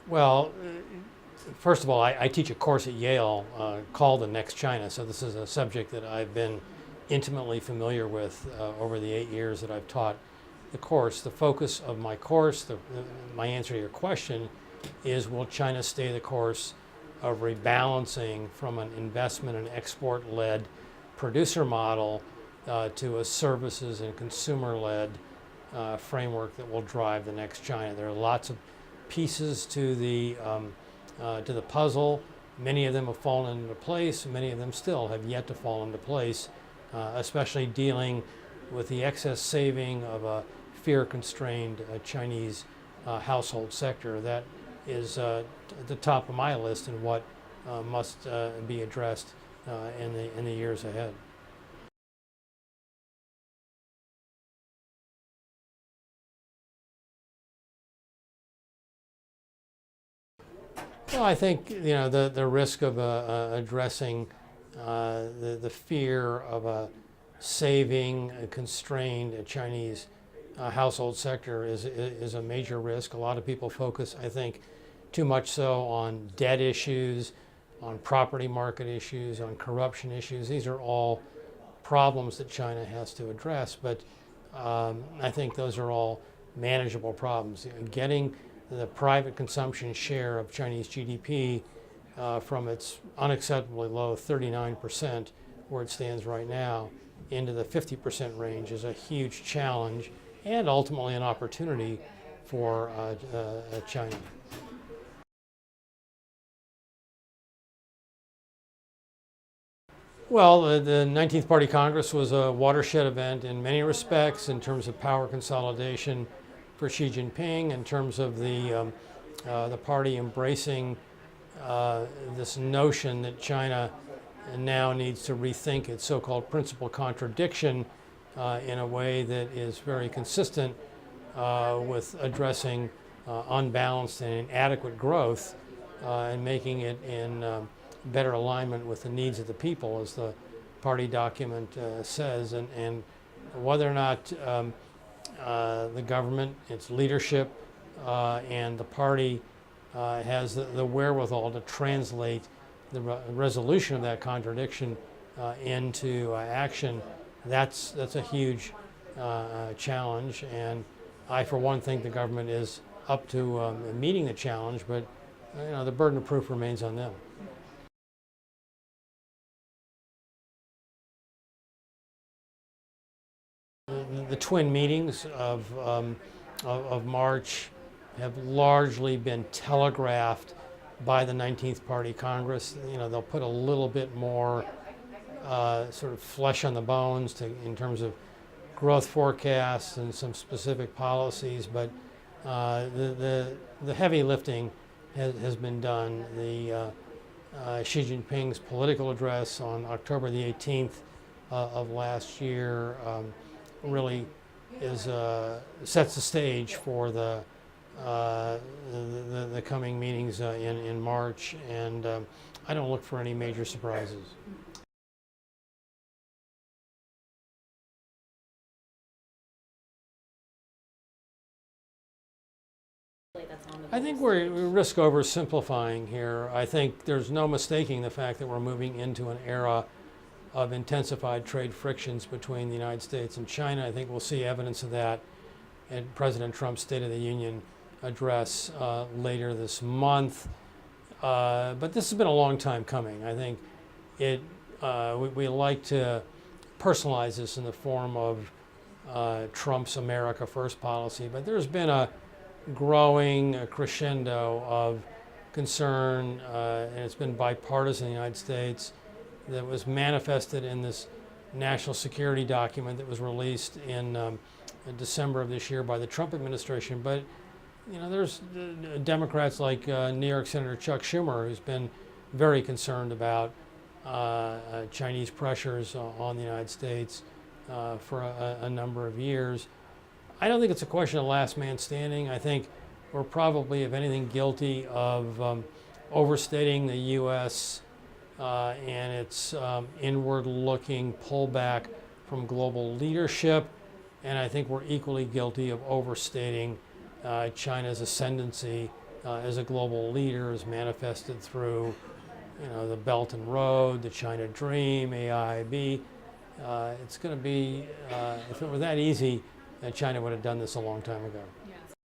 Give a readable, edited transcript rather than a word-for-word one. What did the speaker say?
Well, first of all, I teach a course at Yale called the Next China, so this is a subject that I've been intimately familiar with over the 8 years that I've taught the course. The focus of my course, my answer to your question, is will China stay the course of rebalancing from an investment and export-led producer model to a services and consumer-led framework that will drive the next China. There are lots of pieces to the puzzle. Many of them have fallen into place. Many of them still have yet to fall into place, especially dealing with the excess saving of a fear-constrained Chinese household sector. That is at the top of my list and what must be addressed in the years ahead. Well, I think the risk of addressing the fear of a saving, constrained Chinese household sector is a major risk. A lot of people focus, I think, too much so on debt issues, on property market issues, on corruption issues. These are all problems that China has to address, but I think those are all manageable problems. Getting the private consumption share of Chinese GDP from its unacceptably low 39%, where it stands right now, into the 50% range is a huge challenge and ultimately an opportunity for China. Well, the 19th Party Congress was a watershed event in many respects in terms of power consolidation for Xi Jinping, in terms of the party embracing this notion that China now needs to rethink its so-called principal contradiction in a way that is very consistent with addressing unbalanced and inadequate growth and making it in better alignment with the needs of the people, as the party document says, and whether or not the government, its leadership, and the party has the wherewithal to translate the resolution of that contradiction into action. That's a huge challenge, and I, for one, think the government is up to meeting the challenge, but the burden of proof remains on them. The twin meetings of March have largely been telegraphed by the 19th Party Congress. They'll put a little bit more sort of flesh on the bones in terms of growth forecasts and some specific policies, but the heavy lifting has been done. Xi Jinping's political address on October the 18th of last year really sets the stage for the coming meetings in March, and I don't look for any major surprises. I think we risk oversimplifying here. I think there's no mistaking the fact that we're moving into an era of intensified trade frictions between the United States and China. I think we'll see evidence of that in President Trump's State of the Union address later this month. But this has been a long time coming. I think we like to personalize this in the form of Trump's America First policy, but there's been a growing crescendo of concern, and it's been bipartisan in the United States, that was manifested in this national security document that was released in December of this year by the Trump administration. But there's Democrats like New York Senator Chuck Schumer, who's been very concerned about Chinese pressures on the United States for a number of years. I don't think it's a question of last man standing. I think we're probably, if anything, guilty of overstating the U.S. And its inward-looking pullback from global leadership, and I think we're equally guilty of overstating China's ascendancy as a global leader is manifested through, the Belt and Road, the China Dream, AIIB. It's going to be, if it were that easy, China would have done this a long time ago.